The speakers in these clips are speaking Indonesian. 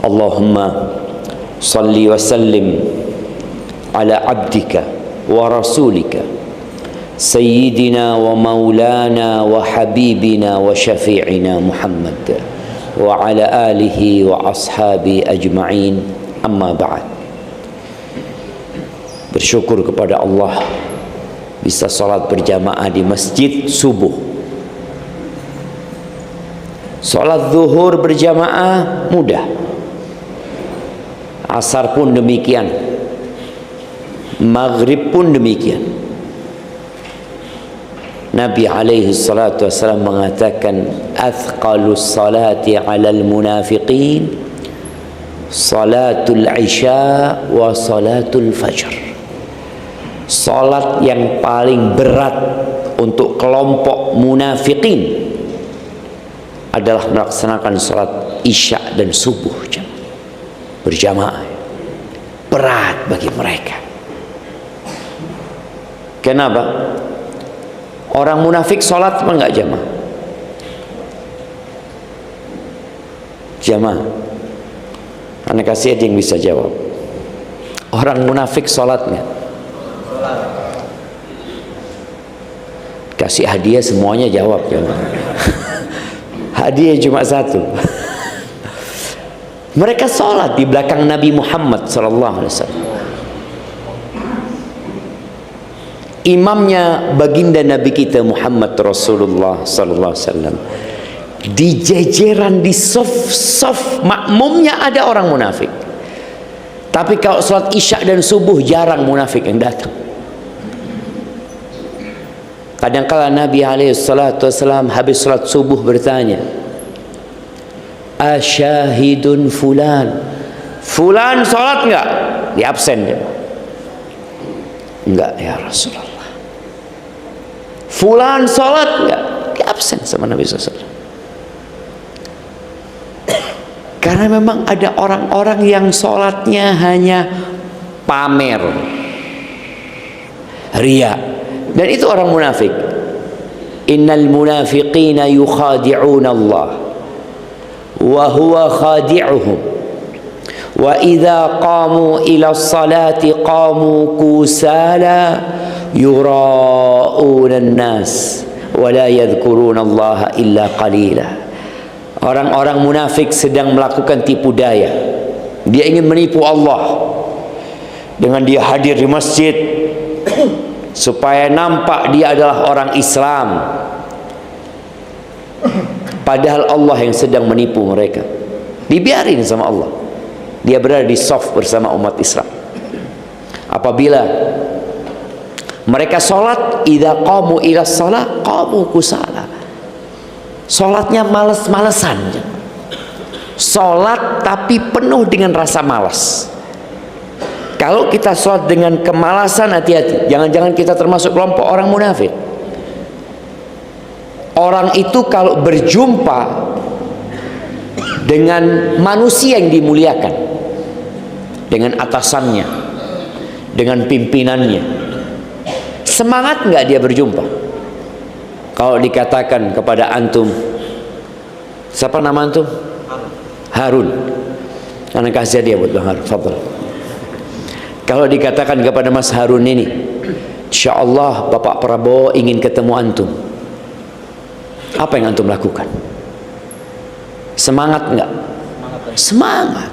Allahumma salli wa sallim ala abdika wa rasulika sayyidina wa maulana wa habibina wa syafi'ina Muhammad wa ala alihi wa ashabi ajma'in, amma ba'd. Bersyukur kepada Allah bisa salat berjamaah di masjid subuh. Salat zuhur berjamaah mudah, asar pun demikian, maghrib pun demikian. Nabi alaihi salatu wassalam mengatakan, athqalus salati alal munafiqin salatul isya wa salatul fajr. Salat yang paling berat untuk kelompok munafikin adalah melaksanakan salat isya dan subuh berjamaah. Berat bagi mereka. Kenapa? Orang munafik salat apa enggak jamaah? Jamaah. Anak kasih ada yang bisa jawab. Orang munafik salat enggak? Kasih hadiah semuanya jawab jamaah. Hadiah cuma satu. Mereka sholat di belakang Nabi Muhammad SAW. Imamnya baginda Nabi kita Muhammad Rasulullah SAW. Di jejeran, di sof makmumnya ada orang munafik. Tapi kalau sholat isya dan subuh jarang munafik yang datang. Kadang-kala Nabi SAW habis salat subuh bertanya, asyahidun fulan, fulan salat enggak? Di absen dia. Enggak ya Rasulullah. Fulan salat enggak? Di absen sama Nabi SAW. Karena memang ada orang-orang yang salatnya hanya pamer, riya. Dan itu orang munafik. Innal munafiqina yukhadi'una Allah wa huwa khadi'uhum wa idza qamu ila salati qamu kusala yura'una an-nas wa la yadhkuruna Allah illa qalila. Orang-orang munafik sedang melakukan tipu daya. Dia ingin menipu Allah dengan dia hadir di masjid supaya nampak dia adalah orang Islam, padahal Allah yang sedang menipu mereka. Dibiarin sama Allah. Dia berada di saf bersama umat Islam. Apabila mereka sholat, idza qamu ila shalah qamu kusala. Sholatnya males-malesan. Sholat tapi penuh dengan rasa malas. Kalau kita sholat dengan kemalasan, hati-hati. Jangan-jangan kita termasuk kelompok orang munafik. Orang itu kalau berjumpa dengan manusia yang dimuliakan, dengan atasannya, dengan pimpinannya, semangat nggak dia berjumpa? Kalau dikatakan kepada antum, siapa nama antum? Harun. Karena kasih dia buat Bang Harun. Fadhal. Kalau dikatakan kepada Mas Harun ini, insya Allah Bapak Prabowo ingin ketemu antum, apa yang antum lakukan? Semangat enggak? Semangat.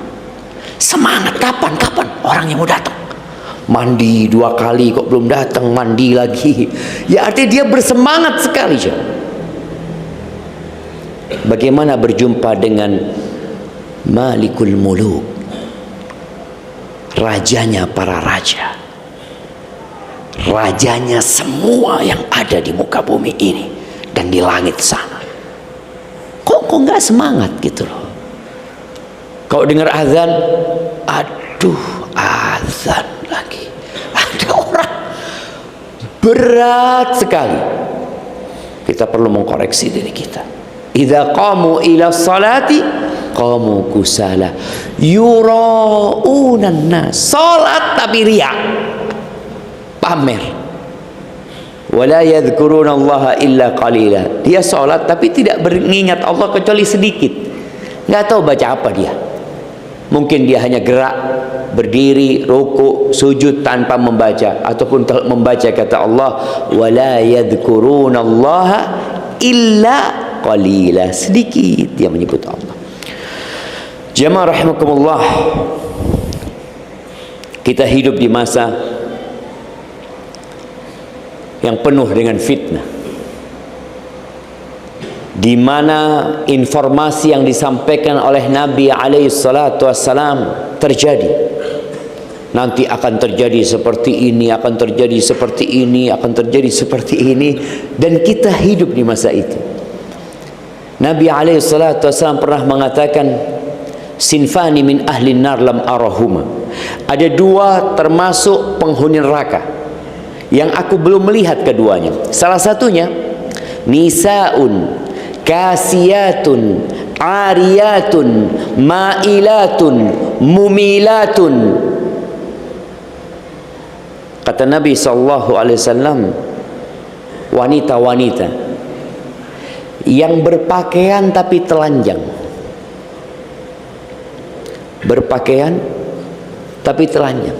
Semangat kapan? Kapan orangnya mau datang? Mandi 2 kali kok belum datang, mandi lagi. Ya artinya dia bersemangat sekali. Bagaimana berjumpa dengan Malikul Muluk, rajanya para raja, rajanya semua yang ada di muka bumi ini dan di langit sana? Kok nggak semangat gitu loh? Kalau dengar azan, aduh azan lagi. Ada orang berat sekali. Kita perlu mengkoreksi diri kita. Idza qamu ila salati qamu kusala yura'unan nas. Salat tapi riya, pamer. Wala yadhkuruna Allah illa qalila. Dia salat tapi tidak mengingat Allah kecuali sedikit. Nggak tahu baca apa dia. Mungkin dia hanya gerak, berdiri, rukuk, sujud tanpa membaca, ataupun kalau membaca kata Allah, wala yadhkurunallaha illa qalila, sedikit dia menyebut Allah. Jamaah rahimakumullah, kita hidup di masa yang penuh dengan fitnah, di mana informasi yang disampaikan oleh Nabi alaihi salatu wassalam terjadi. Nanti akan terjadi seperti ini, akan terjadi seperti ini, akan terjadi seperti ini, dan kita hidup di masa itu. Nabi alaihi salatu wassalam pernah mengatakan, sinfani min ahli nar lam arahuma, ada dua termasuk penghuni neraka yang aku belum melihat keduanya. Salah satunya nisaun kasiyatun ariyatun ma'ilatun mumilatun. Kata Nabi SAW, wanita-wanita yang berpakaian tapi telanjang, berpakaian tapi telanjang.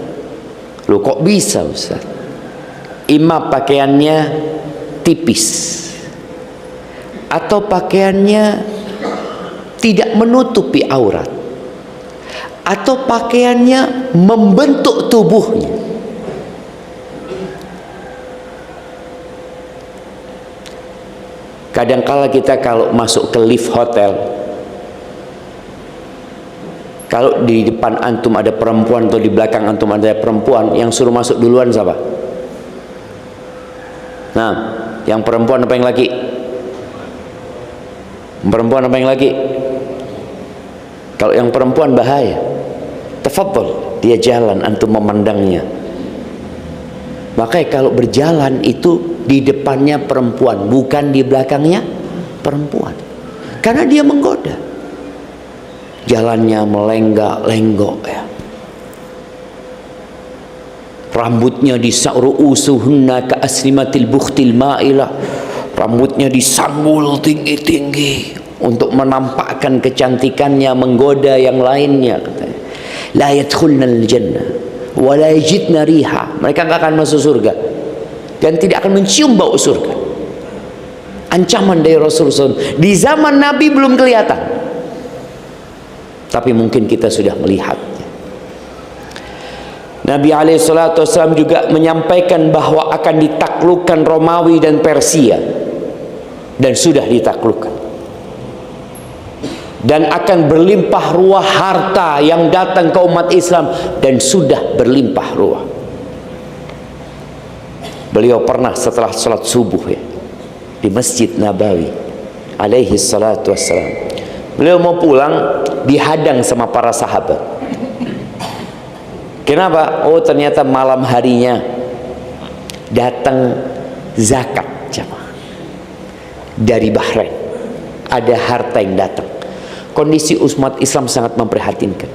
Loh, kok bisa Ustaz? Imam pakaiannya tipis, atau pakaiannya tidak menutupi aurat, atau pakaiannya membentuk tubuhnya. Kadangkala kita kalau masuk ke lift hotel, kalau di depan antum ada perempuan atau di belakang antum ada perempuan, yang suruh masuk duluan siapa? Nah, yang perempuan apa yang laki? Perempuan apa yang laki? Kalau yang perempuan bahaya, tafadhol, dia jalan, antum memandangnya. Makanya kalau berjalan itu di depannya perempuan, bukan di belakangnya perempuan, karena dia menggoda. Jalannya melenggak-lenggok ya. Rambutnya disa'ru'usuhunna ka'aslimatil bukhtil ma'ilah, rambutnya disanggul tinggi-tinggi untuk menampakkan kecantikannya, menggoda yang lainnya. Katanya, la yadkhulnal jannah wa la yajidna riha, mereka enggak akan masuk surga dan tidak akan mencium bau surga. Ancaman dari Rasulullah SAW. Di zaman Nabi belum kelihatan, tapi mungkin kita sudah melihatnya. Nabi SAW juga menyampaikan bahwa akan ditaklukkan Romawi dan Persia, dan sudah ditaklukkan, dan akan berlimpah ruah harta yang datang ke umat Islam, dan sudah berlimpah ruah. Beliau pernah setelah sholat subuh ya, di Masjid Nabawi alaihi salatu wassalam, beliau mau pulang dihadang sama para sahabat. Kenapa? Oh, ternyata malam harinya datang zakat jamaah dari Bahrain, ada harta yang datang. Kondisi umat Islam sangat memprihatinkan.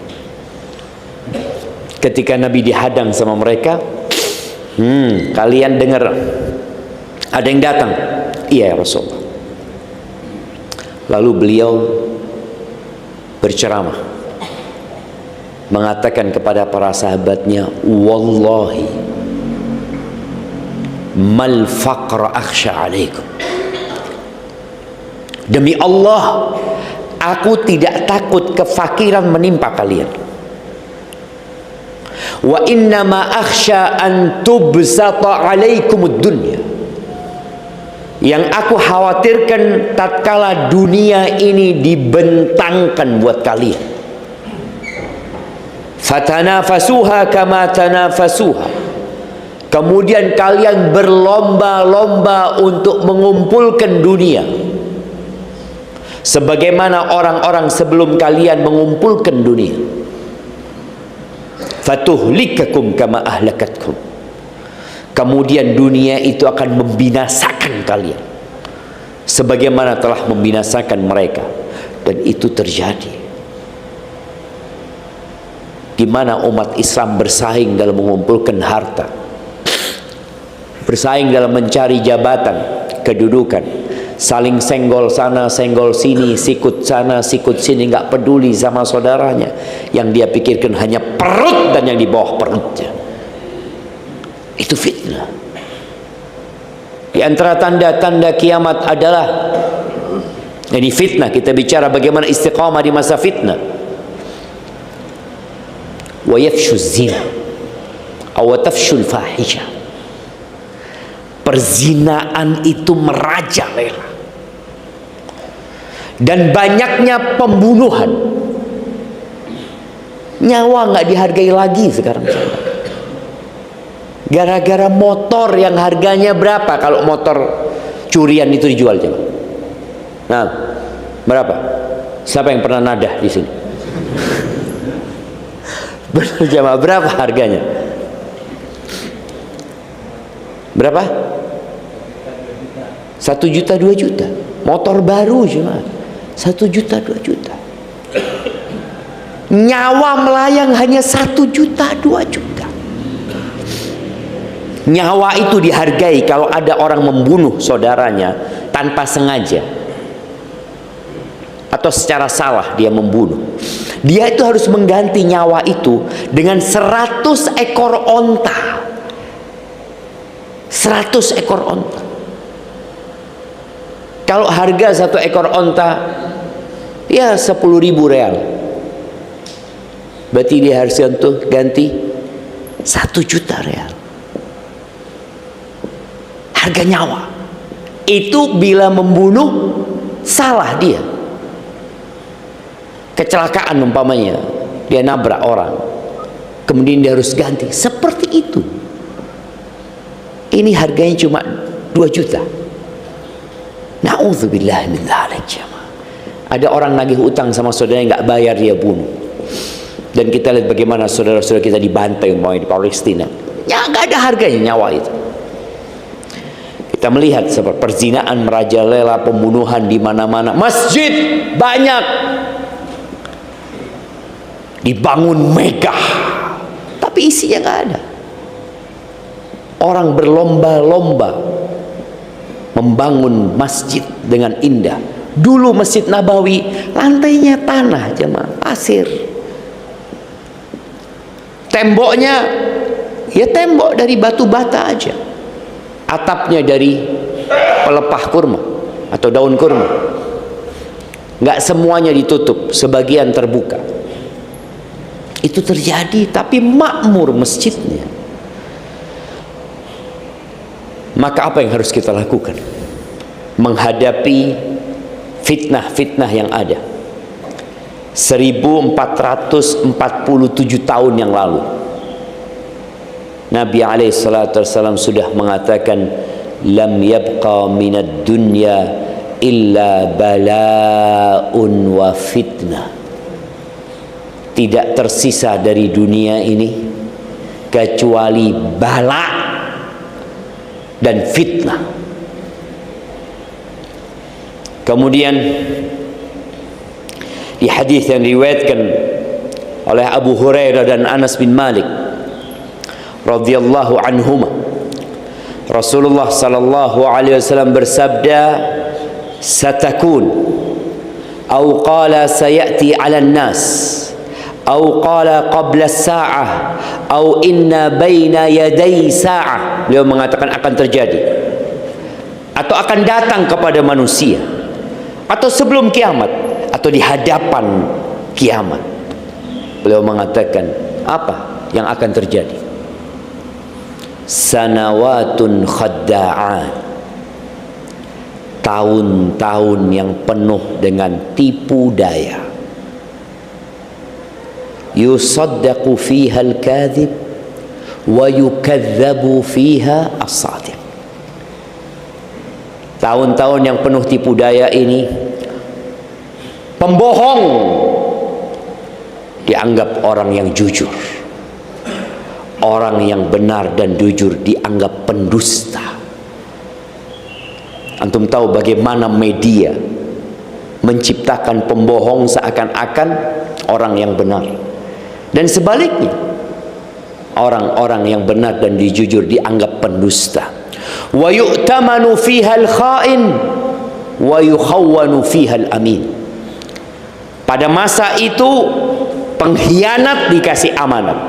Ketika Nabi dihadang sama mereka, kalian dengar ada yang datang? Iya ya Rasulullah. Lalu beliau berceramah, mengatakan kepada para sahabatnya, wallahi mal faqra akhsha alaikum, demi Allah aku tidak takut kefakiran menimpa kalian. Wa innama akhsha an tubsata alaikumud dunya, yang aku khawatirkan tatkala dunia ini dibentangkan buat kalian. Fatanafasuha kama tanafasuha, kemudian kalian berlomba-lomba untuk mengumpulkan dunia sebagaimana orang-orang sebelum kalian mengumpulkan dunia. Fatuhlikakum kama ahlakatkum, kemudian dunia itu akan membinasakan kalian sebagaimana telah membinasakan mereka. Dan itu terjadi. Di mana umat Islam bersaing dalam mengumpulkan harta, bersaing dalam mencari jabatan, kedudukan, saling senggol sana senggol sini, sikut sana sikut sini, nggak peduli sama saudaranya. Yang dia pikirkan hanya perut dan yang di bawah perutnya. Itu fitnah. Di antara tanda-tanda kiamat adalah, jadi fitnah, kita bicara bagaimana istiqamah di masa fitnah. Wa yafshu zina aw tafshul fahisha. Perzinaan itu merajalela, dan banyaknya pembunuhan. Nyawa nggak dihargai lagi sekarang. Gara-gara motor yang harganya berapa? Kalau motor curian itu dijual, coba. Nah, berapa? Siapa yang pernah nadah di sini? Benar jamaah, berapa harganya? Berapa? 1 juta 2 juta. Motor baru jemaah 1 juta 2 juta. Nyawa melayang hanya 1 juta 2 juta. Nyawa itu dihargai kalau ada orang membunuh saudaranya tanpa sengaja atau secara salah dia membunuh. Dia itu harus mengganti nyawa itu dengan 100 ekor onta. 100 ekor onta. Kalau harga 1 ekor onta ya 10.000 real, berarti dia harus ganti 1 juta real. Harga nyawa itu bila membunuh salah dia, kecelakaan umpamanya, dia nabrak orang, kemudian dia harus ganti seperti itu. Ini harganya cuma 2 juta. Na'udzubillah min dzalik. Ada orang nagih utang sama saudaranya, nggak bayar, dia bunuh. Dan kita lihat bagaimana saudara-saudara kita dibantai umpamanya di Palestina. Ya nggak ada harganya nyawa itu. Kita melihat seperti perzinaan merajalela, pembunuhan di mana-mana. Masjid banyak dibangun megah, tapi isinya nggak ada. Orang berlomba-lomba membangun masjid dengan indah. Dulu Masjid Nabawi lantainya tanah jemaah, pasir. Temboknya ya tembok dari batu bata aja. Atapnya dari pelepah kurma atau daun kurma. Nggak semuanya ditutup, sebagian terbuka. Itu terjadi, tapi makmur masjidnya. Maka apa yang harus kita lakukan menghadapi fitnah-fitnah yang ada? 1447 tahun yang lalu Nabi SAW sudah mengatakan, lam yabqa minad dunya illa bala'un wa fitnah. Tidak tersisa dari dunia ini kecuali bala dan fitnah. Kemudian di hadis yang diriwayatkan oleh Abu Hurairah dan Anas bin Malik radhiyallahu anhuma, Rasulullah sallallahu alaihi wasallam bersabda, satakun atau qala sayati 'alan nas atau qala qabla as-sa'ah atau inna baina yaday sa'ah. Beliau mengatakan akan terjadi atau akan datang kepada manusia atau sebelum kiamat atau di hadapan kiamat. Beliau mengatakan apa yang akan terjadi? Sanawatun khadda'at, tahun-tahun yang penuh dengan tipu daya. Yusaddaqu fiha al-kadhib wa yukadzabu fiha as-sadiq. Tahun-tahun yang penuh tipu daya ini, pembohong dianggap orang yang jujur, orang yang benar dan jujur dianggap pendusta. Antum tahu bagaimana media menciptakan pembohong seakan-akan orang yang benar, dan sebaliknya orang-orang yang benar dan jujur dianggap pendusta. Wa yu'tamanu fiha al-kha'in wa yukhawwanu fiha al-amin. Pada masa itu pengkhianat dikasih amanat,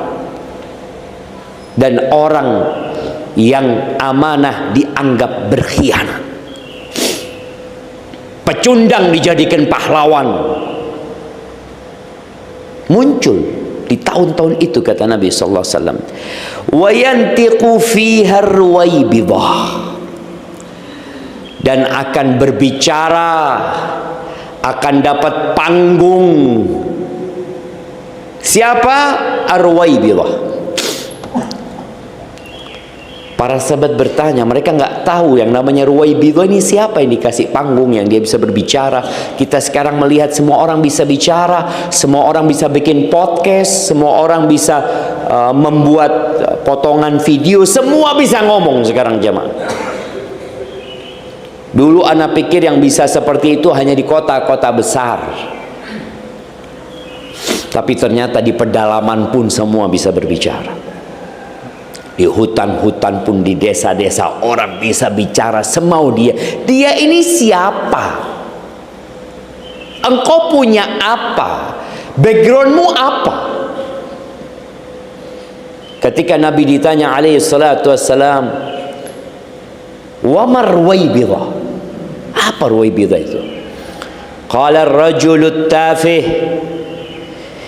dan orang yang amanah dianggap berkhianat. Pecundang dijadikan pahlawan. Muncul di tahun-tahun itu, kata Nabi sallallahu alaihi wasallam, wa yantiqu fiha ruwaibidah, dan akan berbicara, akan dapat panggung. Siapa? Ar-Ruwaibidah. Para sahabat bertanya, mereka nggak tahu yang namanya Ruwaibidah ini siapa yang dikasih panggung, yang dia bisa berbicara. Kita sekarang melihat semua orang bisa bicara, semua orang bisa bikin podcast, semua orang bisa membuat potongan video, semua bisa ngomong sekarang jemaah. Dulu anak pikir yang bisa seperti itu hanya di kota-kota besar, tapi ternyata di pedalaman pun semua bisa berbicara. Di hutan-hutan pun, di desa-desa orang bisa bicara semau dia. Dia ini siapa? Engkau punya apa? Backgroundmu apa? Ketika Nabi ditanya alaihi salatu wassalam, wa mar Ruwaibidah, apa Ruwaibidah itu? Qala ar-rajulu tafih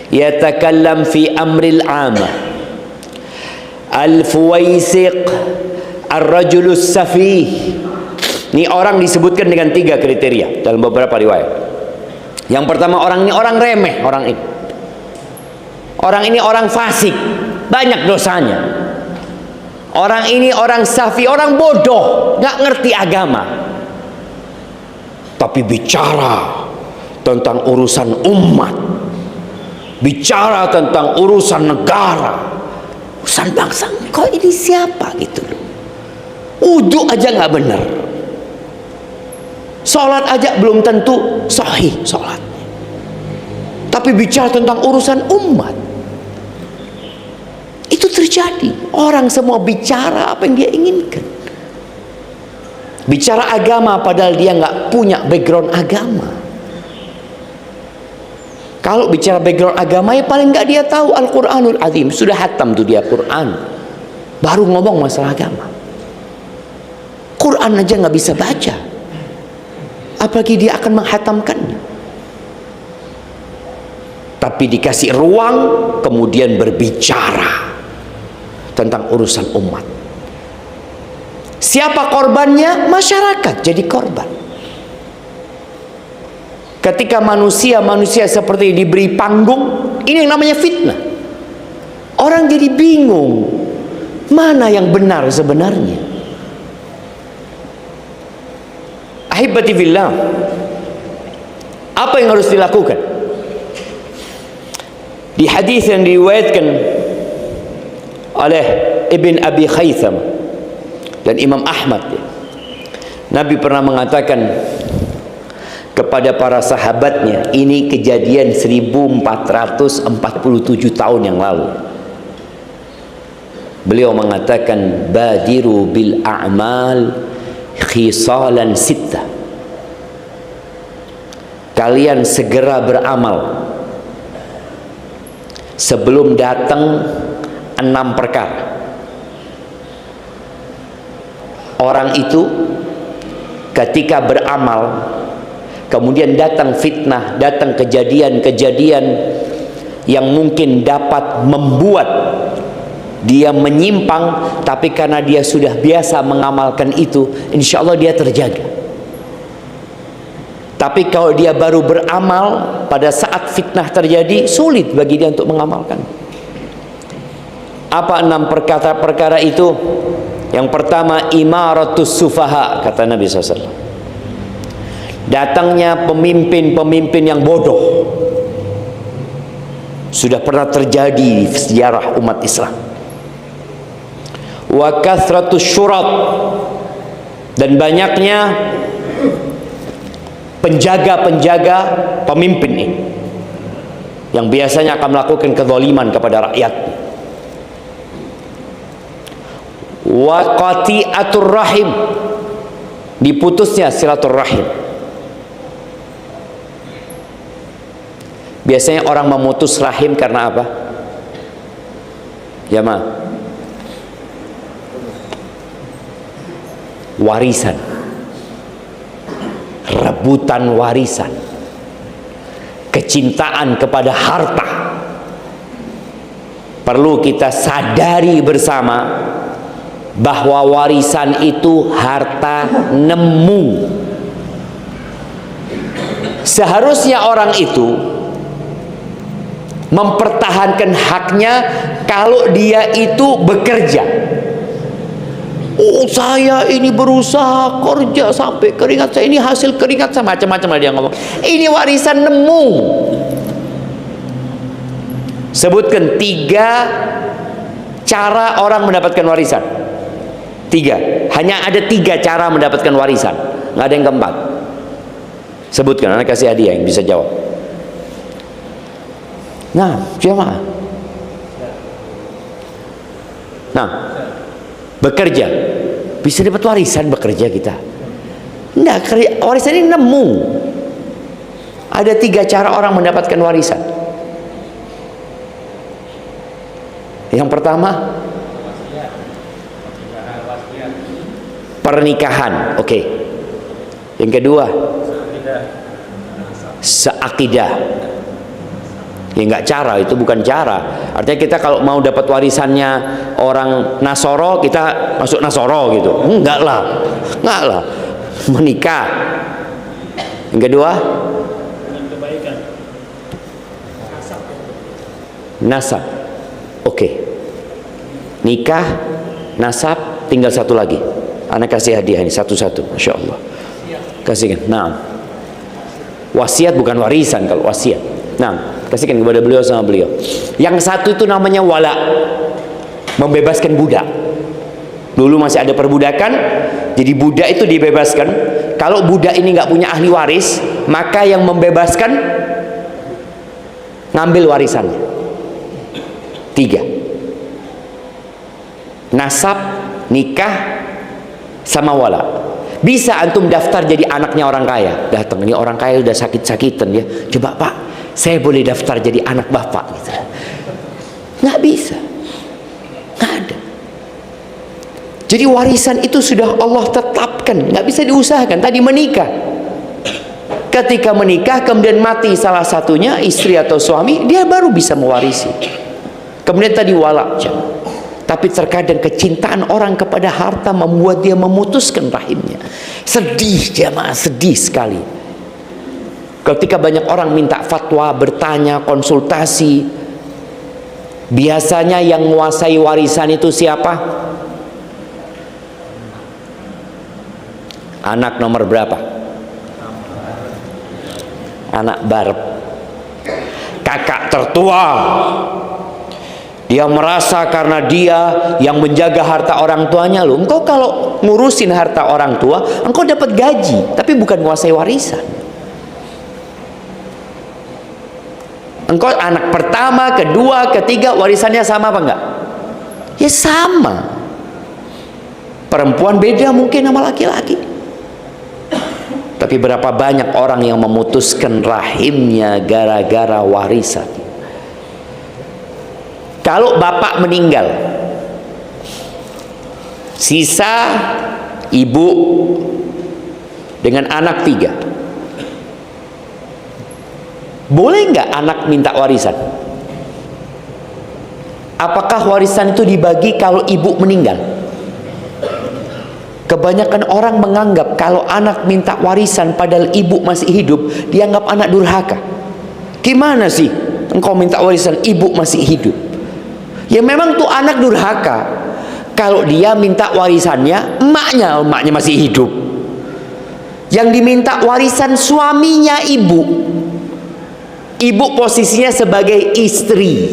yatakallam fi amril 'amah, al-fuwaisiq, ar-rajulus safih. Ini orang disebutkan dengan 3 kriteria dalam beberapa riwayat. Yang pertama, orang ini orang remeh, orang ini. Orang ini orang fasik, banyak dosanya. Orang ini orang safi, orang bodoh, nggak ngerti agama. Tapi bicara tentang urusan umat, bicara tentang urusan negara, urusan bangsa. Kok ini siapa gitu loh? Wudu aja nggak benar, sholat aja belum tentu sahih sholatnya, tapi bicara tentang urusan umat. Itu terjadi. Orang semua bicara apa yang dia inginkan, bicara agama padahal dia nggak punya background agama. Kalau bicara background agama, ya paling nggak dia tahu Al-Quranul Azim, sudah hatam tuh dia Quran, baru ngomong masalah agama. Quran aja nggak bisa baca, apalagi dia akan menghatamkannya. Tapi dikasih ruang, kemudian berbicara tentang urusan umat. Siapa korbannya? Masyarakat jadi korban. Ketika manusia seperti diberi panggung, ini yang namanya fitnah. Orang jadi bingung, mana yang benar sebenarnya. Ahibati fillah, apa yang harus dilakukan? Di hadis yang diriwayatkan oleh Ibn Abi Khaytham dan Imam Ahmad, Nabi pernah mengatakan kepada para sahabatnya, ini kejadian 1447 tahun yang lalu. Beliau mengatakan, badiru bil a'mal khisalan sittah, kalian segera beramal sebelum datang 6 perkara. Orang itu ketika beramal, kemudian datang fitnah, datang kejadian-kejadian yang mungkin dapat membuat dia menyimpang, tapi karena dia sudah biasa mengamalkan itu, insya Allah dia terjaga. Tapi kalau dia baru beramal, pada saat fitnah terjadi, sulit bagi dia untuk mengamalkan. Apa 6 perkara itu? Yang pertama, imaratus sufaha, kata Nabi SAW. Datangnya pemimpin-pemimpin yang bodoh. Sudah pernah terjadi di sejarah umat Islam. Wa kathratus syurat, dan banyaknya penjaga-penjaga pemimpin ini yang biasanya akan melakukan kezaliman kepada rakyat. Wa qati'atur rahim, diputusnya silaturahim. Biasanya orang memutus rahim karena apa? Jamaah, warisan, rebutan warisan, kecintaan kepada harta. Perlu kita sadari bersama bahwa warisan itu harta nemu. Seharusnya orang itu mempertahankan haknya kalau dia itu bekerja. Oh, saya ini berusaha kerja sampai keringat saya, ini hasil keringat saya, macam-macam lah dia ngomong. Ini warisan nemu. Sebutkan 3 cara orang mendapatkan warisan. 3. Hanya ada 3 cara mendapatkan warisan, nggak ada yang keempat. Sebutkan, anak kasih hadiah yang bisa jawab. Nah, jamaah. Nah, bekerja bisa dapat warisan, bekerja kita. Enggak, warisan ini nemu. Ada 3 cara orang mendapatkan warisan. Yang pertama, pernikahan. Oke. Yang kedua, seakidah. Ya enggak, cara itu bukan cara. Artinya kita kalau mau dapat warisannya orang Nasoro, kita masuk Nasoro gitu. Enggak lah. Menikah. Yang kedua, nasab. Oke. Nikah, nasab, tinggal satu lagi. Anak kasih hadiah ini satu-satu, Masya Allah. Kasihkan. Nah, wasiat bukan warisan kalau wasiat. Nah, kasihkan kepada beliau sama beliau. Yang satu itu namanya wala, membebaskan budak. Dulu masih ada perbudakan, jadi budak itu dibebaskan. Kalau budak ini nggak punya ahli waris, maka yang membebaskan ngambil warisannya. 3. Nasab, nikah, sama wala. Bisa antum daftar jadi anaknya orang kaya. Datang, ini orang kaya udah sakit-sakitan ya. Coba Pak, saya boleh daftar jadi anak bapak gitu. Nggak bisa, nggak ada. Jadi warisan itu sudah Allah tetapkan, nggak bisa diusahakan. Tadi menikah, ketika menikah kemudian mati salah satunya, istri atau suami, dia baru bisa mewarisi. Kemudian tadi wala. Tapi terkadang kecintaan orang kepada harta membuat dia memutuskan rahimnya. Sedih jamaah, sedih sekali. Ketika banyak orang minta fatwa, bertanya, konsultasi, biasanya yang menguasai warisan itu siapa? Anak nomor berapa? Anak barep. Kakak tertua. Dia merasa karena dia yang menjaga harta orang tuanya. Loh, engkau kalau ngurusin harta orang tua, engkau dapat gaji, tapi bukan menguasai warisan. Engkau anak pertama, kedua, ketiga, warisannya sama apa enggak? Ya sama. Perempuan beda mungkin sama laki-laki. Tapi berapa banyak orang yang memutuskan rahimnya gara-gara warisan. Kalau bapak meninggal, sisa ibu dengan anak 3, boleh nggak anak minta warisan? Apakah warisan itu dibagi kalau ibu meninggal? Kebanyakan orang menganggap kalau anak minta warisan padahal ibu masih hidup, dianggap anak durhaka. Gimana sih engkau minta warisan ibu masih hidup? Ya memang tuh anak durhaka kalau dia minta warisannya emaknya masih hidup. Yang diminta warisan suaminya ibu. Ibu posisinya sebagai istri.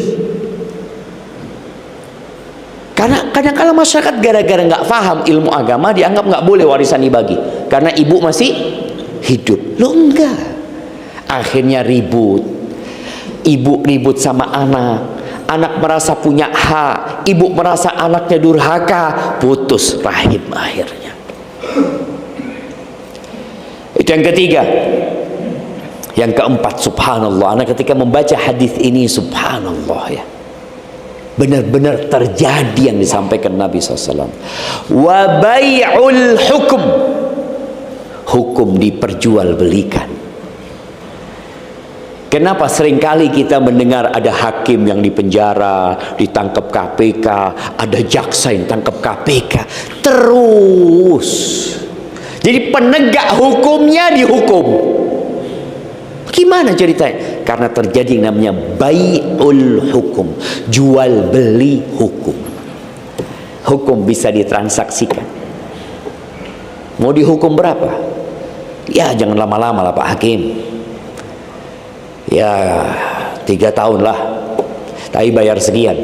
Karena kadang-kadang masyarakat gara-gara nggak paham ilmu agama dianggap nggak boleh warisan dibagi karena ibu masih hidup. Loh enggak. Akhirnya ribut. Ibu ribut sama anak. Anak merasa punya hak, ibu merasa anaknya durhaka, putus rahim akhirnya. Itu yang ketiga. Yang keempat, subhanallah, anak ketika membaca hadis ini, subhanallah ya, benar-benar terjadi yang disampaikan Nabi SAW. Wa bai'ul hukum, hukum diperjualbelikan. Kenapa seringkali kita mendengar ada hakim yang dipenjara, ditangkap KPK, ada jaksa yang tangkap KPK, terus. Jadi penegak hukumnya dihukum. Gimana ceritanya? Karena terjadi yang namanya bai'ul hukum, jual beli hukum. Hukum bisa ditransaksikan. Mau dihukum berapa? Ya jangan lama-lama lah Pak Hakim. Ya 3 tahun lah, tapi bayar sekian.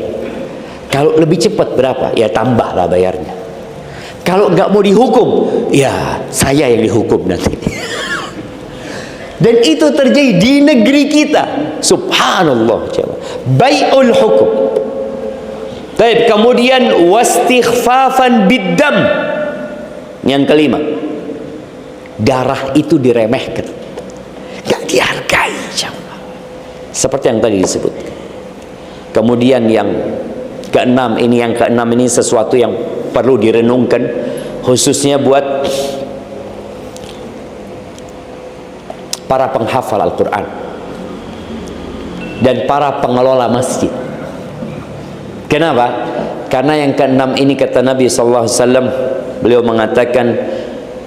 Kalau lebih cepat berapa? Ya tambahlah bayarnya. Kalau nggak mau dihukum, ya saya yang dihukum nanti. Dan itu terjadi di negeri kita. Subhanallah. Bai'ul hukum. Baik, kemudian wastighfafan biddam. Yang kelima, darah itu diremehkan, gak dihargai. Seperti yang tadi disebut. Kemudian yang keenam ini sesuatu yang perlu direnungkan, khususnya buat para penghafal Al-Quran dan para pengelola masjid. Kenapa? Karena yang keenam ini kata Nabi SAW, beliau mengatakan,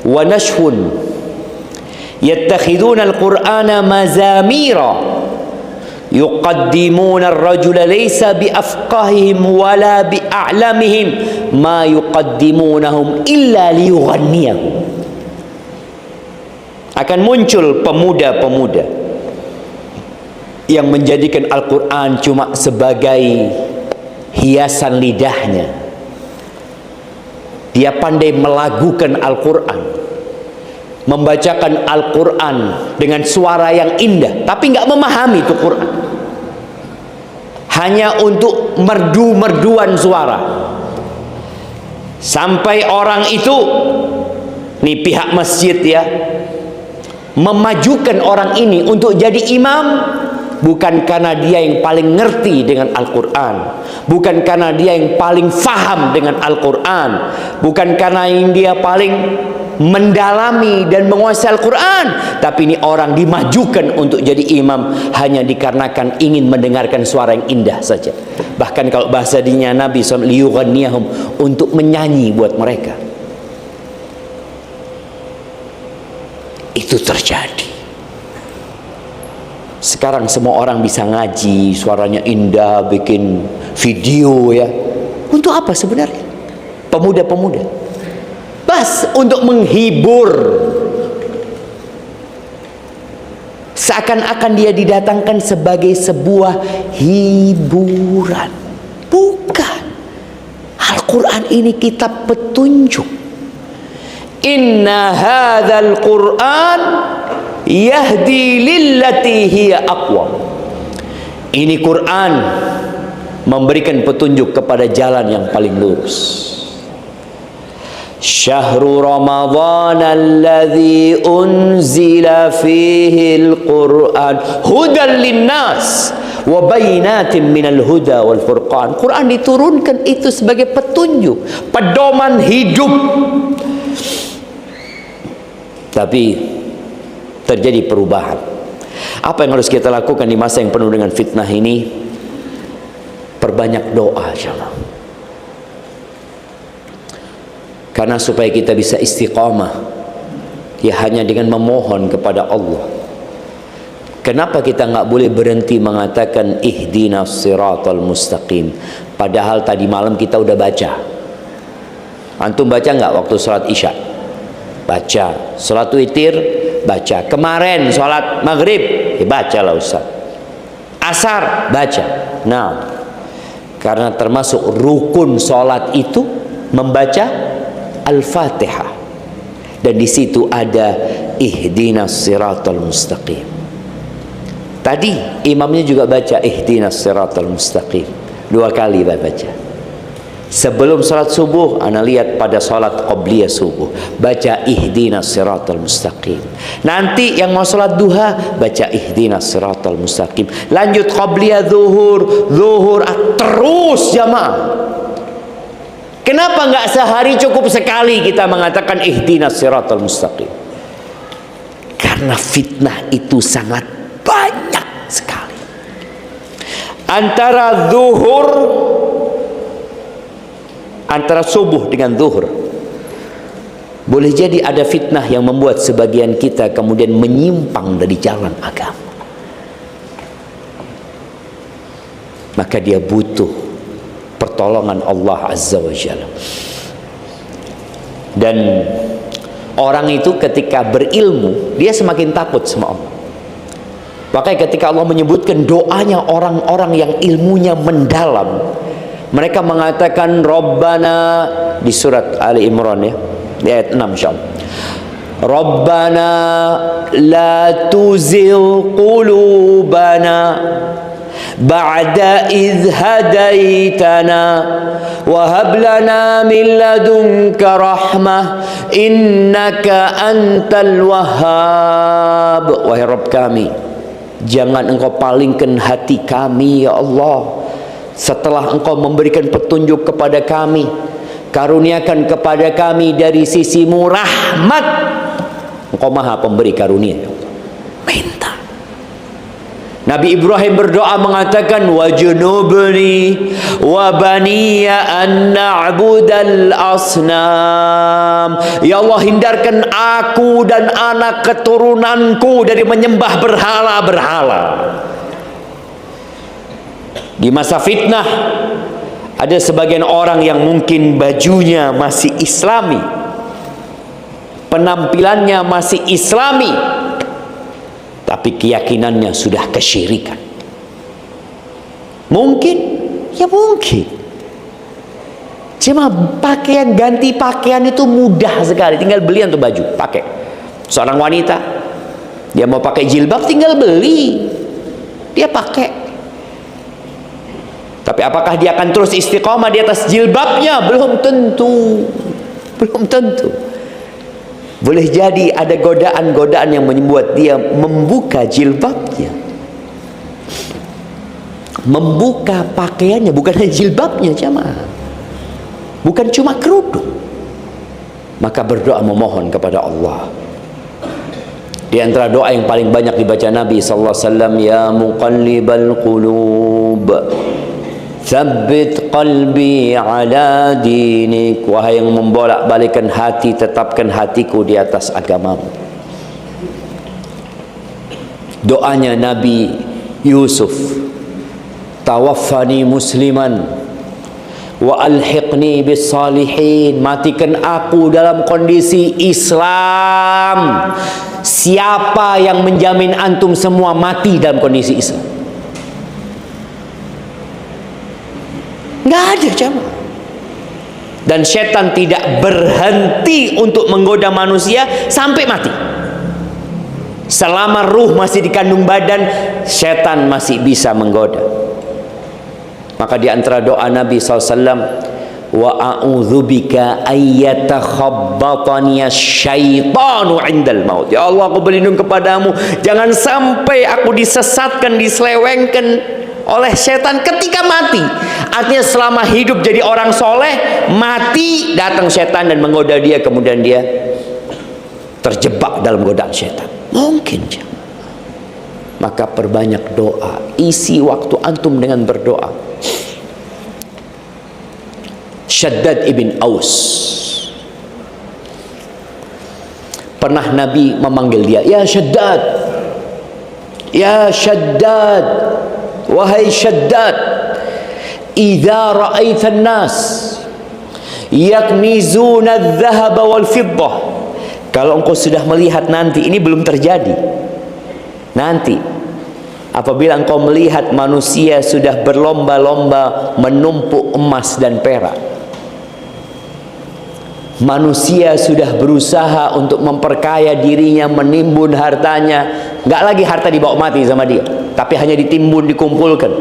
wa nashhun yattakhiduna al-Qur'ana mazamira yuqaddimuna ar-rajula laysa biafqahihim wala bi'a'lamihim ma yuqaddimunahum illa liyughanniyahum. Akan muncul pemuda-pemuda yang menjadikan Al-Quran cuma sebagai hiasan lidahnya. Dia pandai melagukan Al-Quran, membacakan Al-Quran dengan suara yang indah, tapi nggak memahami itu Quran. Hanya untuk merdu-merduan suara. Sampai orang itu, nih pihak masjid ya, memajukan orang ini untuk jadi imam, bukan karena dia yang paling ngerti dengan Al-Quran, bukan karena dia yang paling faham dengan Al-Quran, bukan karena yang dia paling mendalami dan menguasai Al-Quran, tapi ini orang dimajukan untuk jadi imam hanya dikarenakan ingin mendengarkan suara yang indah saja. Bahkan kalau bahasa dinya Nabi SAW, liyughanniyahum, untuk menyanyi buat mereka. Itu terjadi. Sekarang semua orang bisa ngaji, suaranya indah, bikin video ya. Untuk apa sebenarnya? Pemuda-pemuda. Bas untuk menghibur. Seakan-akan dia didatangkan sebagai sebuah hiburan. Bukan. Al-Quran ini kitab petunjuk. Inna hadzal Qur'an yahdi lillati hiya aqwam. Ini Quran memberikan petunjuk kepada jalan yang paling lurus. Syahrul Ramadhan alladzi unzila fihi al-Qur'an hudan linnas wa bayyinatin minal huda wal furqan. Quran diturunkan itu sebagai petunjuk, pedoman hidup. Tapi terjadi perubahan. Apa yang harus kita lakukan di masa yang penuh dengan fitnah ini? Perbanyak doa, insyaallah. Karena supaya kita bisa istiqamah, ya hanya dengan memohon kepada Allah. Kenapa kita nggak boleh berhenti mengatakan ihdinas siratal mustaqim? Padahal tadi malam kita udah baca. Antum baca nggak waktu sholat isya? Baca. Sholat witir baca. Kemarin sholat maghrib baca lah Ustaz. Asar baca. Nah, karena termasuk rukun sholat itu membaca Al-Fatihah, dan di situ ada ihdinas siratal mustaqim. Tadi imamnya juga baca ihdinas siratal mustaqim 2 kali baca. Sebelum salat subuh, ana lihat pada salat qabliyah subuh, baca ihdinas siratal mustaqim. Nanti yang mau salat duha, baca ihdinas siratal mustaqim. Lanjut qabliyah zuhur, terus jamaah. Kenapa nggak sehari cukup sekali kita mengatakan ihdinas siratal mustaqim? Karena fitnah itu sangat banyak sekali. Antara subuh dengan zuhur, boleh jadi ada fitnah yang membuat sebagian kita kemudian menyimpang dari jalan agama. Maka dia butuh pertolongan Allah Azza wa Jalla. Dan orang itu ketika berilmu, dia semakin takut sama Allah. Makanya ketika Allah menyebutkan doanya orang-orang yang ilmunya mendalam, mereka mengatakan Rabbana, di surat Ali Imran ya, di ayat 6 insyaallah. Rabbana la tuzigh qulubana ba'da idh hadaitana wa hab lana min ladunka rahmah innaka antal wahhab. Wahai Rabb kami, jangan engkau palingkan hati kami ya Allah setelah engkau memberikan petunjuk kepada kami. Karuniakan kepada kami dari sisimu rahmat. Engkau maha pemberi karunia. Minta. Nabi Ibrahim berdoa mengatakan wajnubni wa baniya an na'budal asnam. Ya Allah, hindarkan aku dan anak keturunanku dari menyembah berhala-berhala. Di masa fitnah, ada sebagian orang yang mungkin bajunya masih islami, penampilannya masih islami, tapi keyakinannya sudah kesyirikan. Mungkin, ya mungkin. Cuma pakaian, ganti pakaian itu mudah sekali, tinggal beli untuk baju, pakai. Seorang wanita, dia mau pakai jilbab, tinggal beli, dia pakai. Tapi apakah dia akan terus istiqomah di atas jilbabnya? Belum tentu. Belum tentu. Boleh jadi ada godaan-godaan yang membuat dia membuka jilbabnya, membuka pakaiannya, bukan hanya jilbabnya jamaah, bukan cuma kerudung. Maka berdoa memohon kepada Allah. Di antara doa yang paling banyak dibaca Nabi sallallahu alaihi wasallam, ya muqallibal qulub tsabbit qalbi ala dinik. Wahai yang membolak-balikan hati, tetapkan hatiku di atas agamamu. Doanya Nabi Yusuf, tawaffani musliman wa alhiqni bis salihin. Matikan aku dalam kondisi Islam. Siapa yang menjamin antum semua mati dalam kondisi Islam? Nggak ada jamaah. Dan setan tidak berhenti untuk menggoda manusia sampai mati. Selama ruh masih dikandung badan, setan masih bisa menggoda. Maka di antara doa Nabi SAW, wa a'udzubika ayyatakhabbatani syaitanu indal maut. Ya Allah, aku berlindung kepadamu, jangan sampai aku disesatkan, diselewengkan oleh setan ketika mati. Artinya selama hidup jadi orang soleh, mati datang setan dan menggoda dia, kemudian dia terjebak dalam godaan setan. Mungkin. Maka perbanyak doa, isi waktu antum dengan berdoa. Shaddad ibn Aus, pernah Nabi memanggil dia, ya Shaddad, ya Shaddad, wahai Shaddad, idza ra'aita an-nas yaknizuna adh-dhahaba wal fiddah. Kalau engkau sudah melihat nanti, ini belum terjadi, nanti apabila engkau melihat manusia sudah berlomba-lomba menumpuk emas dan perak, manusia sudah berusaha untuk memperkaya dirinya, menimbun hartanya, nggak lagi harta dibawa mati sama dia, tapi hanya ditimbun, dikumpulkan.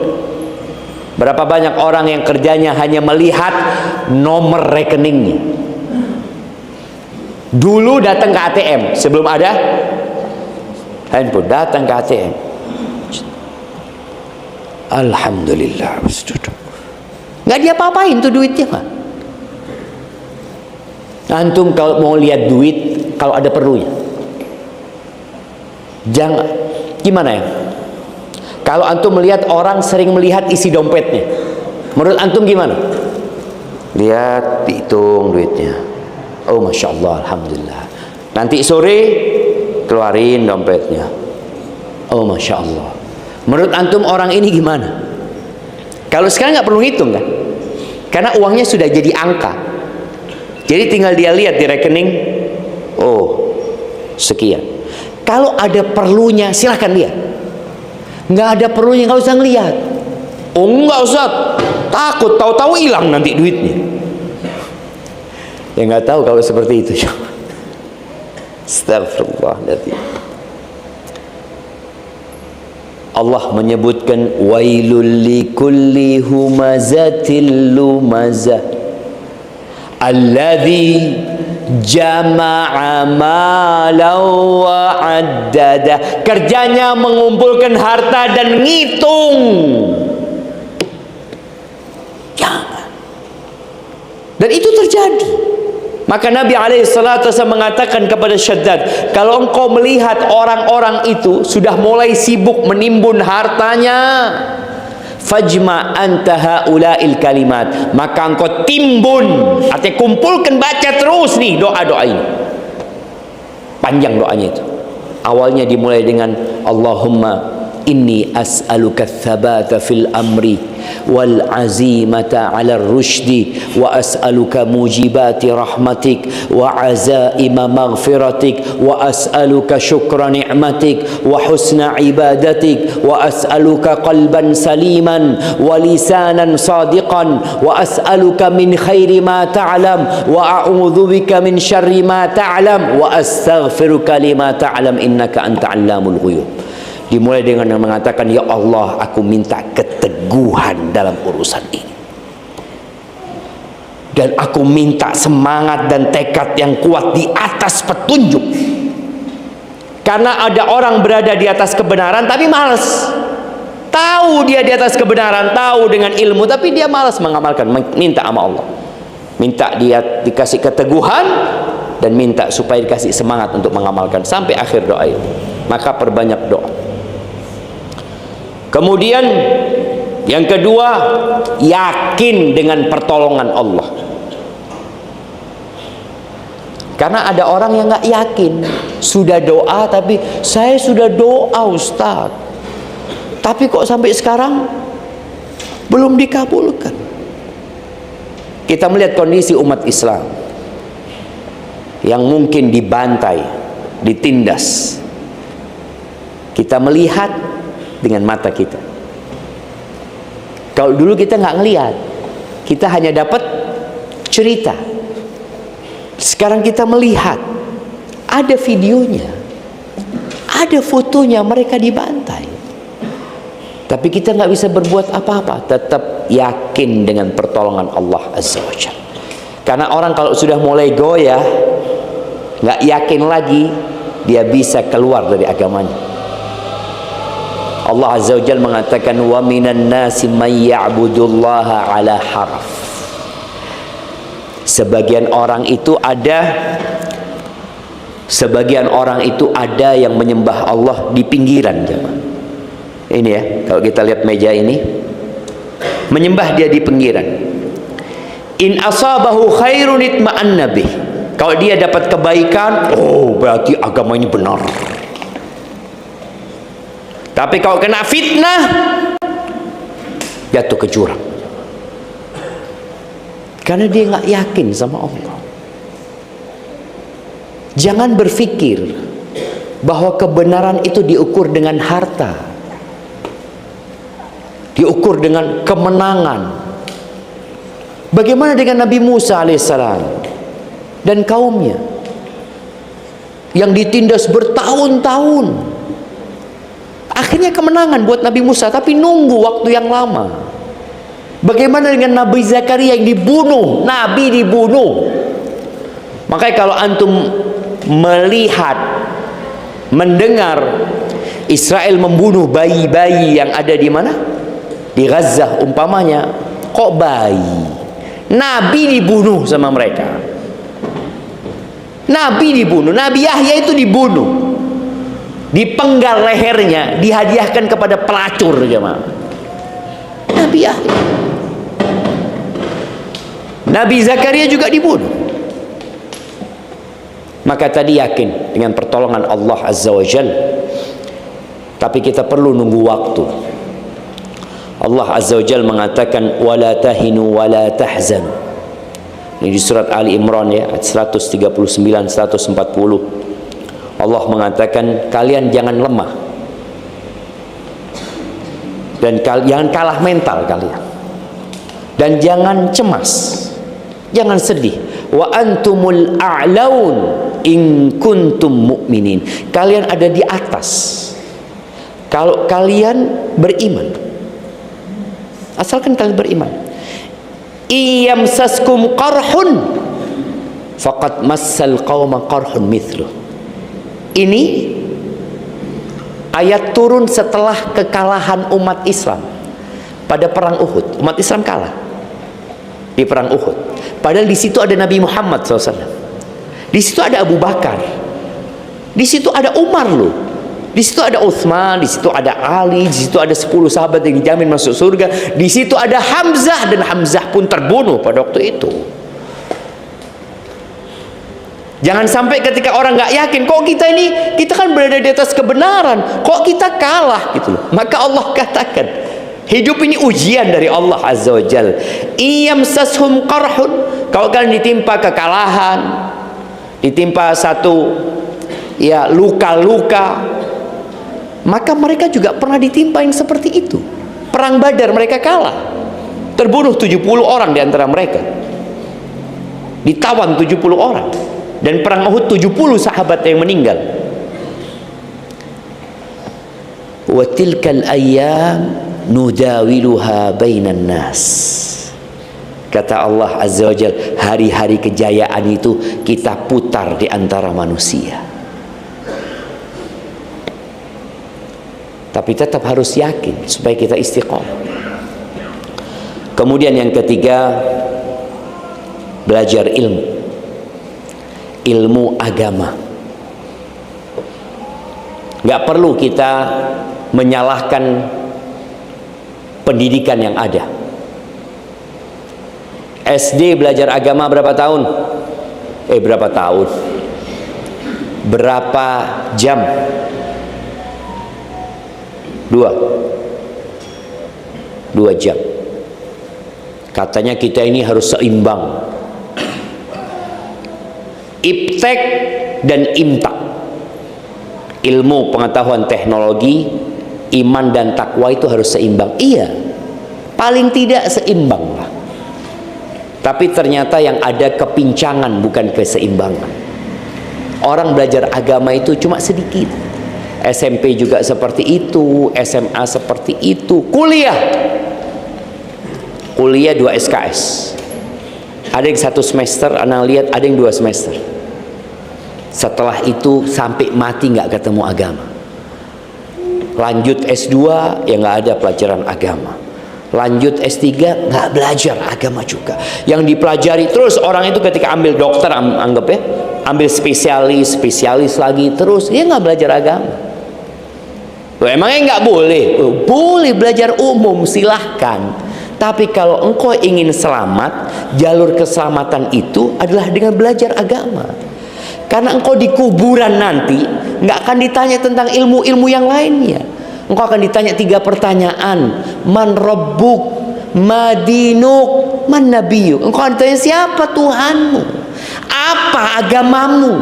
Berapa banyak orang yang kerjanya hanya melihat nomor rekeningnya. Dulu datang ke ATM sebelum ada handphone, datang ke ATM. Alhamdulillah, nggak dia apa-apain tuh duitnya, Pak. Antum kalau mau lihat duit, kalau ada perlunya, jangan gimana ya? Kalau antum melihat orang sering melihat isi dompetnya, menurut antum gimana? Lihat, hitung duitnya. Oh, masya Allah, alhamdulillah. Nanti sore keluarin dompetnya. Oh, masya Allah. Menurut antum orang ini gimana? Kalau sekarang nggak perlu ngitung kan? Karena uangnya sudah jadi angka. Jadi tinggal dia lihat di rekening. Oh, sekian. Kalau ada perlunya silahkan lihat. Nggak ada perlunya nggak usah ngelihat. Oh, nggak usah. Takut tahu-tahu hilang nanti duitnya. Ya nggak tahu kalau seperti itu. Astagfirullahaladzim. Allah menyebutkan wailul likulli humazatil lumazah alladzi jama'a malan wa addada. Kerjanya mengumpulkan harta dan ngitung. Jangan. Dan itu terjadi. Maka Nabi SAW mengatakan kepada Syaddad, kalau engkau melihat orang-orang itu sudah mulai sibuk menimbun hartanya, fajma anta haula'il kalimat, maka engkau timbun, artinya kumpulkan, baca terus nih doa-doa ini. Panjang doanya itu. Awalnya dimulai dengan Allahumma inni as'aluka tsabata fil amri wal azimata 'ala ar-rusydi wa as'aluka mujibati rahmatik wa azaima maghfiratik wa as'aluka syukra ni'matik wa husna ibadatik wa as'aluka qalban saliman wa lisanan sadiqan wa as'aluka min khairi ma ta'lam wa a'udzu bika min syarri ma ta'lam wa astaghfiruka lima ta'lam innaka anta 'allamul ghuyub. Dimulai dengan mengatakan, ya Allah, aku minta keteguhan dalam urusan ini, dan aku minta semangat dan tekad yang kuat di atas petunjuk. Karena ada orang berada di atas kebenaran tapi malas. Tahu dia di atas kebenaran, tahu dengan ilmu, tapi dia malas mengamalkan. Minta sama Allah, minta dia dikasih keteguhan dan minta supaya dikasih semangat untuk mengamalkan sampai akhir doa itu. Maka perbanyak doa. Kemudian yang kedua, yakin dengan pertolongan Allah. Karena ada orang yang nggak yakin, sudah doa tapi saya sudah doa Ustaz, tapi kok sampai sekarang belum dikabulkan. Kita melihat kondisi umat Islam yang mungkin dibantai, ditindas. Kita melihat dengan mata kita. Kalau dulu kita nggak ngelihat, kita hanya dapat cerita. Sekarang kita melihat, ada videonya, ada fotonya mereka dibantai. Tapi kita nggak bisa berbuat apa-apa, tetap yakin dengan pertolongan Allah Azza wa Jalla. Karena orang kalau sudah mulai goyah, nggak yakin lagi, dia bisa keluar dari agamanya. Allah Azza wa Jalla mengatakan, wa minan nasi may ya'budullaha ala haraf. Sebagian orang itu ada yang menyembah Allah di pinggiran, jemaah. Ini ya, kalau kita lihat meja ini, menyembah dia di pinggiran. In asabahu khairun itma'anna bih. Kalau dia dapat kebaikan, oh berarti agama ini benar. Tapi kalau kena fitnah, jatuh ke jurang. Karena dia nggak yakin sama Allah. Jangan berpikir bahwa kebenaran itu diukur dengan harta, diukur dengan kemenangan. Bagaimana dengan Nabi Musa alaihissalam dan kaumnya yang ditindas bertahun-tahun? Akhirnya kemenangan buat Nabi Musa, tapi nunggu waktu yang lama. Bagaimana dengan Nabi Zakaria yang dibunuh? Nabi dibunuh. Makanya kalau antum melihat, mendengar Israel membunuh bayi-bayi yang ada di mana? Di Gaza umpamanya. Kok bayi? Nabi dibunuh sama mereka. Nabi dibunuh. Nabi Yahya itu dibunuh. Dipenggal lehernya, dihadiahkan kepada pelacur, jemaah. Nabi Yahya. Nabi Zakaria juga dibunuh. Maka tadi yakin dengan pertolongan Allah Azza wa Jal. Tapi kita perlu nunggu waktu. Allah Azza wa Jal mengatakan wala tahinu wala tahzan. Ini di surat Ali Imran ya, 139 140. Allah mengatakan kalian jangan lemah. Dan jangan kalah mental kalian. Dan jangan cemas. Jangan sedih. Wa antumul a'laun in kuntum mu'minin. Kalian ada di atas kalau kalian beriman. Asalkan kalian beriman. Iyamsaskum qarhun faqad massal qauma qarhun mithluh. Ini ayat turun setelah kekalahan umat Islam pada perang Uhud. Umat Islam kalah di perang Uhud. Padahal di situ ada Nabi Muhammad SAW. Di situ ada Abu Bakar. Di situ ada Umar loh. Di situ ada Utsman, di situ ada Ali, di situ ada 10 sahabat yang dijamin masuk surga. Di situ ada Hamzah dan Hamzah pun terbunuh pada waktu itu. Jangan sampai ketika orang nggak yakin, kok kita kan berada di atas kebenaran, kok kita kalah gitu loh. Maka Allah katakan, hidup ini ujian dari Allah Azza wa Jal. Iyamsashum qarhun, kalau kalian ditimpa kekalahan, ditimpa satu ya luka-luka, maka mereka juga pernah ditimpa yang seperti itu. Perang Badar mereka kalah, terbunuh 70 orang di antara mereka, ditawan 70 orang. Dan perang Uhud 70 sahabat yang meninggal. Wa tilkal ayyam nudawiluha bainan nas. Kata Allah Azza wa Jalla, hari-hari kejayaan itu kita putar di antara manusia. Tapi tetap harus yakin supaya kita istiqomah. Kemudian yang ketiga, belajar ilmu agama. Gak perlu kita menyalahkan pendidikan yang ada. SD belajar agama berapa tahun? Berapa tahun? Berapa jam? 2 jam. Katanya kita ini harus seimbang. Iptek dan imtak. Ilmu, pengetahuan, teknologi, iman dan takwa itu harus seimbang. Iya, paling tidak seimbang lah. Tapi ternyata yang ada kepincangan, bukan keseimbangan. Orang belajar agama itu cuma sedikit. SMP juga seperti itu, SMA seperti itu, kuliah 2 SKS. Ada yang 1 semester, anak lihat ada yang 2 semester. Setelah itu sampai mati nggak ketemu agama. Lanjut S2 ya nggak ada pelajaran agama. Lanjut S3 nggak belajar agama juga. Yang dipelajari terus orang itu ketika ambil dokter, anggap ya, ambil spesialis lagi, terus dia nggak belajar agama. Loh, emangnya nggak boleh? Boleh belajar umum, silahkan. Tapi kalau engkau ingin selamat, jalur keselamatan itu adalah dengan belajar agama. Karena engkau di kuburan nanti nggak akan ditanya tentang ilmu-ilmu yang lainnya. Engkau akan ditanya 3 pertanyaan. Man rabbuk, ma dinuk, man nabiyuk. Engkau akan ditanya siapa Tuhanmu, apa agamamu,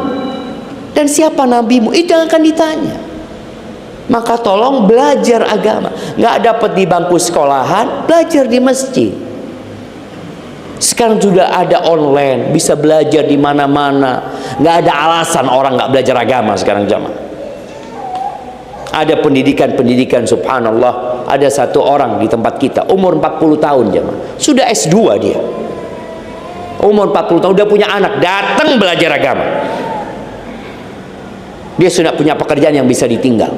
dan siapa nabimu. Itu yang akan ditanya. Maka tolong belajar agama. Nggak dapat di bangku sekolahan, belajar di masjid. Sekarang sudah ada online, bisa belajar di mana-mana. Nggak ada alasan orang nggak belajar agama sekarang, jamaah. Ada pendidikan-pendidikan, subhanallah. Ada satu orang di tempat kita, umur 40 tahun jemaah, sudah S2 dia. Umur 40 tahun, udah punya anak, datang belajar agama. Dia sudah punya pekerjaan yang bisa ditinggal.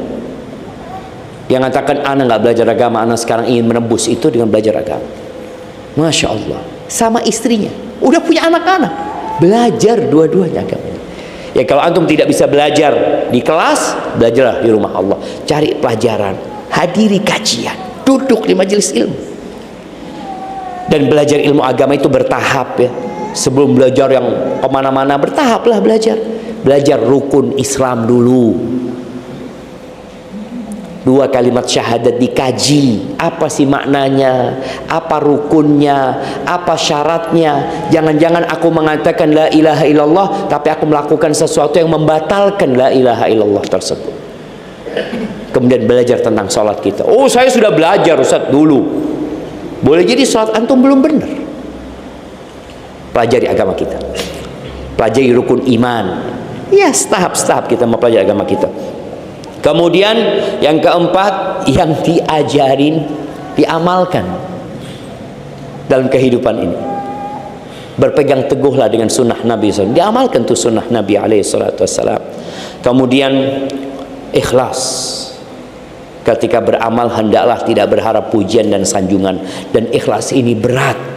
Dia mengatakan, anak nggak belajar agama, anak sekarang ingin menembus itu dengan belajar agama. Masya Allah. Sama istrinya, udah punya anak-anak, belajar dua-duanya agama. Ya kalau antum tidak bisa belajar di kelas, belajarlah di rumah Allah. Cari pelajaran, hadiri kajian, duduk di majelis ilmu. Dan belajar ilmu agama itu bertahap ya. Sebelum belajar yang kemana-mana, bertahaplah belajar. Belajar rukun Islam dulu. 2 kalimat syahadat dikaji, apa sih maknanya, apa rukunnya, apa syaratnya. Jangan-jangan aku mengatakan la ilaha illallah, tapi aku melakukan sesuatu yang membatalkan la ilaha illallah tersebut. Kemudian belajar tentang sholat kita. Oh, saya sudah belajar Ustaz dulu. Boleh jadi sholat antum belum benar. Pelajari agama kita, pelajari rukun iman. Ya, tahap-tahap kita mempelajari agama kita. Kemudian yang keempat, yang diajarin, diamalkan dalam kehidupan ini. Berpegang teguhlah dengan sunnah Nabi SAW. Diamalkan tuh sunnah Nabi SAW. Kemudian ikhlas. Ketika beramal hendaklah tidak berharap pujian dan sanjungan. Dan ikhlas ini berat.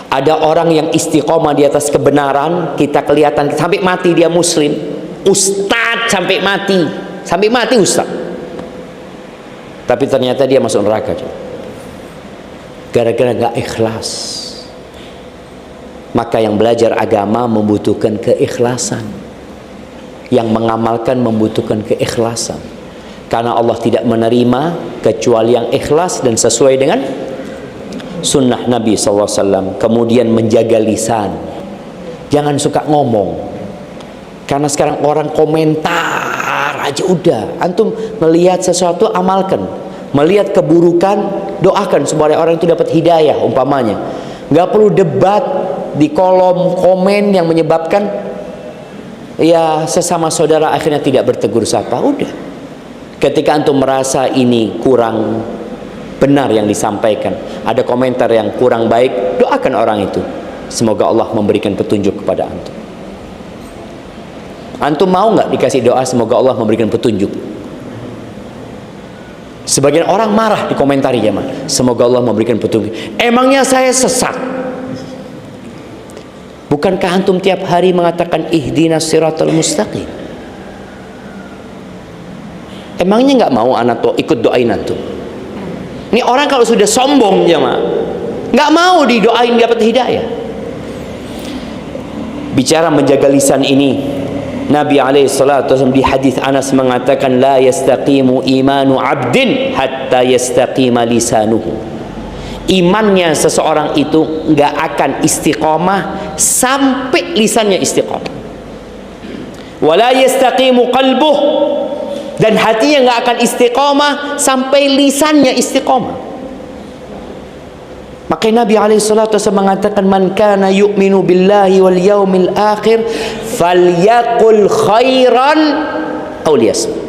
Ada orang yang istiqomah di atas kebenaran, kita kelihatan sampai mati dia muslim. Ustadz sampai mati ustadz, tapi ternyata dia masuk neraka gara-gara nggak ikhlas. Maka yang belajar agama membutuhkan keikhlasan, yang mengamalkan membutuhkan keikhlasan, karena Allah tidak menerima kecuali yang ikhlas dan sesuai dengan sunnah Nabi SAW. Kemudian menjaga lisan, jangan suka ngomong. Karena sekarang orang komentar aja udah. Antum melihat sesuatu, amalkan. Melihat keburukan, doakan supaya orang itu dapat hidayah umpamanya. Nggak perlu debat di kolom komen yang menyebabkan ya sesama saudara akhirnya tidak bertegur sapa. Udah. Ketika antum merasa ini kurang benar yang disampaikan, ada komentar yang kurang baik, doakan orang itu. Semoga Allah memberikan petunjuk kepada antum. Antum mau nggak dikasih doa semoga Allah memberikan petunjuk? Sebagian orang marah di komentari jemaah, semoga Allah memberikan petunjuk. Emangnya saya sesat? Bukankah antum tiap hari mengatakan ihdinas siratal mustaqim? Emangnya nggak mau anak tuh ikut doain antum? Ini orang kalau sudah sombong jemaah, nggak mau didoain dapat hidayah. Bicara menjaga lisan ini, Nabi SAW di hadis Anas mengatakan la yastaqimu imanu abdin hatta yastaqima lisanuhu. Imannya seseorang itu nggak akan istiqomah sampai lisannya istiqomah. Wala yastaqimu qalbuh, dan hatinya nggak akan istiqomah sampai lisannya istiqomah. Maka Nabi SAW mengatakan man kana yu'minu billahi wal yaumil akhir falyaqul khairan aw liyasmut.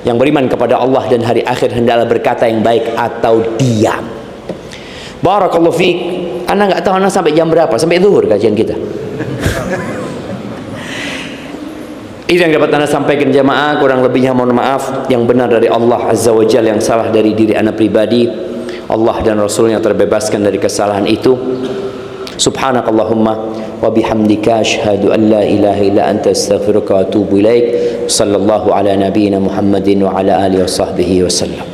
Yang beriman kepada Allah dan hari akhir hendaklah berkata yang baik atau diam. Barakallahu fiik. Anda nggak tahu anda sampai jam berapa? Sampai zuhur kajian kita. Itu yang dapat anda sampaikan jamaah. Kurang lebihnya mohon maaf. Yang benar dari Allah Azza wa Jalla, yang salah dari diri anda pribadi. Allah dan Rasulnya terbebaskan dari kesalahan itu. Subhanakallahumma wa bihamdika asyhadu an la ilaha illa anta astaghfiruka wa atubu ilaik. Sallallahu ala nabiyyina Muhammadin wa ala alihi wa sahbihi wasallam.